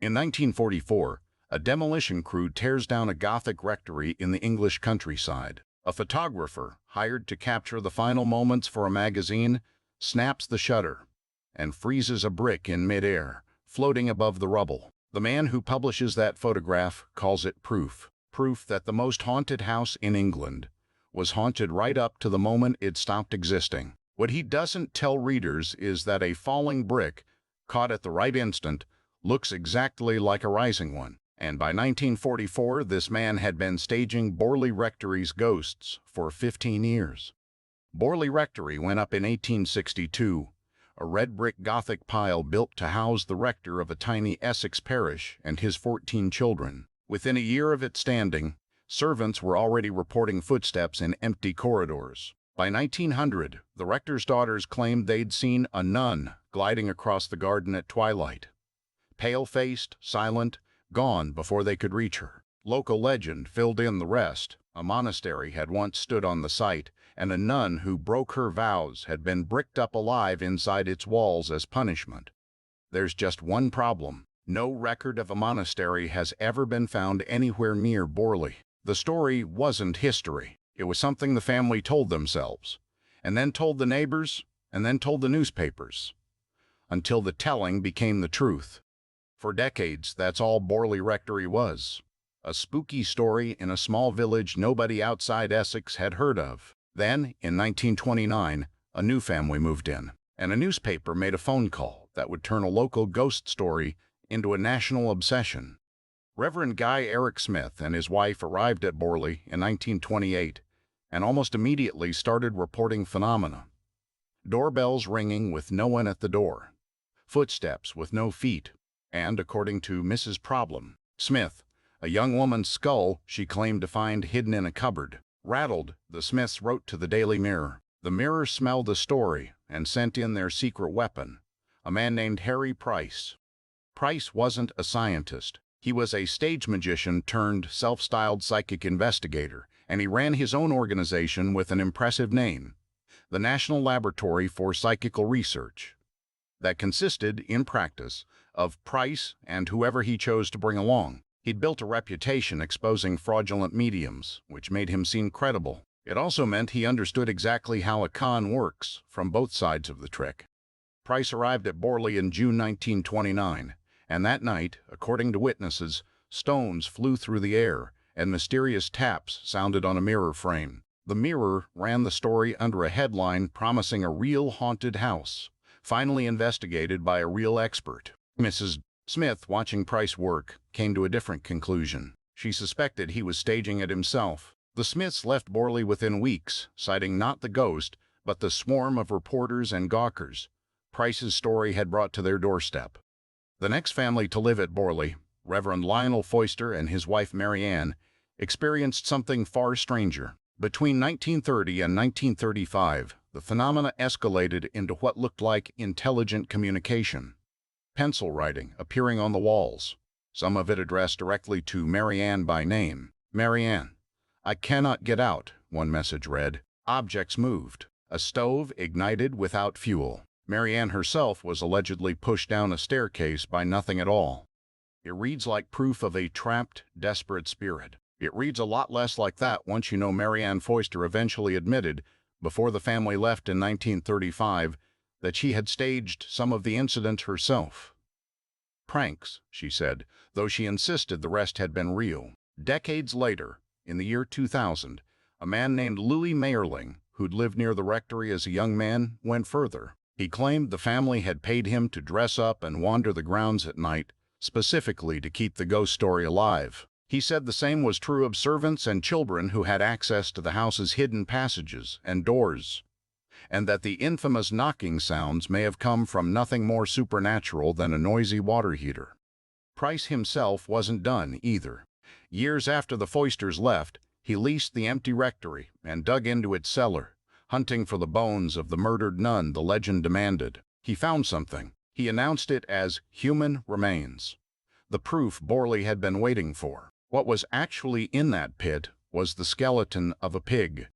In 1944, a demolition crew tears down a Gothic rectory in the English countryside. A photographer, hired to capture the final moments for a magazine, snaps the shutter and freezes a brick in midair, floating above the rubble. The man who publishes that photograph calls it proof that the most haunted house in England was haunted right up to the moment it stopped existing. What he doesn't tell readers is that a falling brick, caught at the right instant, looks exactly like a rising one. And by 1944, this man had been staging Borley Rectory's ghosts for 15 years. Borley Rectory went up in 1862, a red brick Gothic pile built to house the rector of a tiny Essex parish and his 14 children. Within a year of its standing, servants were already reporting footsteps in empty corridors. By 1900, the rector's daughters claimed they'd seen a nun gliding across the garden at twilight. Pale-faced, silent, gone before they could reach her. Local legend filled in the rest. A monastery had once stood on the site, and a nun who broke her vows had been bricked up alive inside its walls as punishment. There's just one problem. No record of a monastery has ever been found anywhere near Borley. The story wasn't history. It was something the family told themselves, and then told the neighbors, and then told the newspapers, until the telling became the truth. For decades, that's all Borley Rectory was. A spooky story in a small village nobody outside Essex had heard of. Then, in 1929, a new family moved in, and a newspaper made a phone call that would turn a local ghost story into a national obsession. Reverend Guy Eric Smith and his wife arrived at Borley in 1928 and almost immediately started reporting phenomena. Doorbells ringing with no one at the door, footsteps with no feet, and, according to Mrs. Problem Smith, a young woman's skull she claimed to find hidden in a cupboard. Rattled, the Smiths wrote to the Daily Mirror. The Mirror smelled the story and sent in their secret weapon, a man named Harry Price. Price wasn't a scientist. He was a stage magician turned self-styled psychic investigator, and he ran his own organization with an impressive name, the National Laboratory for Psychical Research, that consisted, in practice, of Price and whoever he chose to bring along. He'd built a reputation exposing fraudulent mediums, which made him seem credible. It also meant he understood exactly how a con works from both sides of the trick. Price arrived at Borley in June 1929. And that night, according to witnesses, stones flew through the air and mysterious taps sounded on a mirror frame. The Mirror ran the story under a headline promising a real haunted house, finally investigated by a real expert. Mrs. Smith, watching Price work, came to a different conclusion. She suspected he was staging it himself. The Smiths left Borley within weeks, citing not the ghost, but the swarm of reporters and gawkers Price's story had brought to their doorstep. The next family to live at Borley, Reverend Lionel Foister and his wife Mary Ann, experienced something far stranger. Between 1930 and 1935, the phenomena escalated into what looked like intelligent communication. Pencil writing appearing on the walls, some of it addressed directly to Mary Ann by name. Mary Ann, I cannot get out, one message read. Objects moved. A stove ignited without fuel. Mary Ann herself was allegedly pushed down a staircase by nothing at all. It reads like proof of a trapped, desperate spirit. It reads a lot less like that once you know Mary Ann Foister eventually admitted, before the family left in 1935, that she had staged some of the incidents herself. Pranks, she said, though she insisted the rest had been real. Decades later, in the year 2000, a man named Louis Mayerling, who'd lived near the rectory as a young man, went further. He claimed the family had paid him to dress up and wander the grounds at night, specifically to keep the ghost story alive. He said the same was true of servants and children who had access to the house's hidden passages and doors, and that the infamous knocking sounds may have come from nothing more supernatural than a noisy water heater. Price himself wasn't done either. Years after the Foisters left, he leased the empty rectory and dug into its cellar, hunting for the bones of the murdered nun the legend demanded. He found something. He announced it as human remains, the proof Borley had been waiting for. What was actually in that pit was the skeleton of a pig.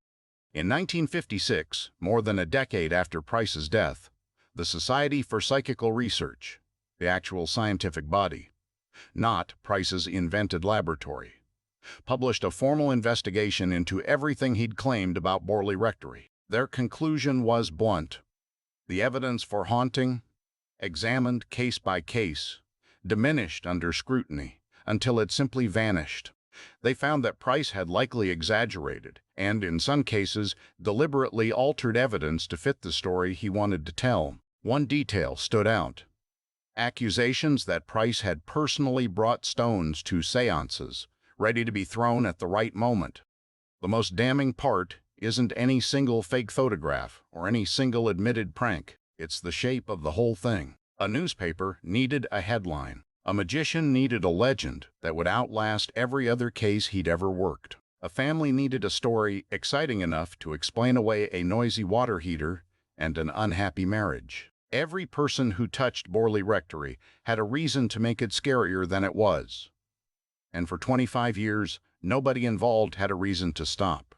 In 1956, more than a decade after Price's death, the Society for Psychical Research, the actual scientific body, not Price's invented laboratory, published a formal investigation into everything he'd claimed about Borley Rectory. Their conclusion was blunt. The evidence for haunting, examined case by case, diminished under scrutiny until it simply vanished. They found that Price had likely exaggerated and, in some cases, deliberately altered evidence to fit the story he wanted to tell. One detail stood out: accusations that Price had personally brought stones to seances, ready to be thrown at the right moment. The most damning part isn't any single fake photograph or any single admitted prank. It's the shape of the whole thing. A newspaper needed a headline. A magician needed a legend that would outlast every other case he'd ever worked. A family needed a story exciting enough to explain away a noisy water heater and an unhappy marriage. Every person who touched Borley Rectory had a reason to make it scarier than it was. And for 25 years, nobody involved had a reason to stop.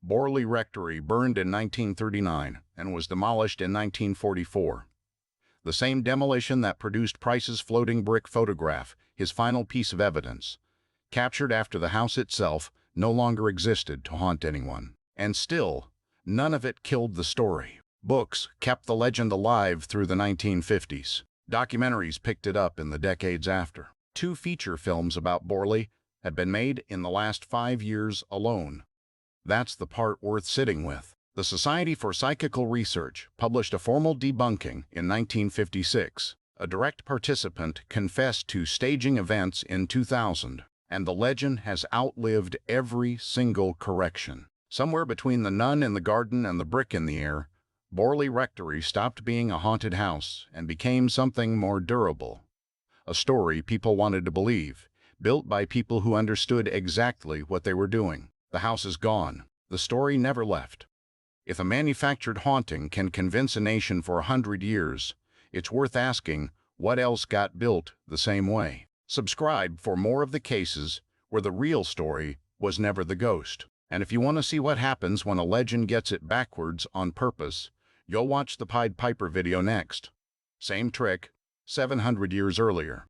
Borley Rectory burned in 1939 and was demolished in 1944. The same demolition that produced Price's floating brick photograph, his final piece of evidence, captured after the house itself no longer existed to haunt anyone. And still, none of it killed the story. Books kept the legend alive through the 1950s. Documentaries picked it up in the decades after. 2 feature films about Borley had been made in the last 5 years alone. That's the part worth sitting with. The Society for Psychical Research published a formal debunking in 1956. A direct participant confessed to staging events in 2000, and the legend has outlived every single correction. Somewhere between the nun in the garden and the brick in the air, Borley Rectory stopped being a haunted house and became something more durable. A story people wanted to believe, built by people who understood exactly what they were doing. The house is gone. The story never left. If a manufactured haunting can convince a nation for 100 years, it's worth asking what else got built the same way. Subscribe for more of the cases where the real story was never the ghost. And if you want to see what happens when a legend gets it backwards on purpose, you'll watch the Pied Piper video next. Same trick, 700 years earlier.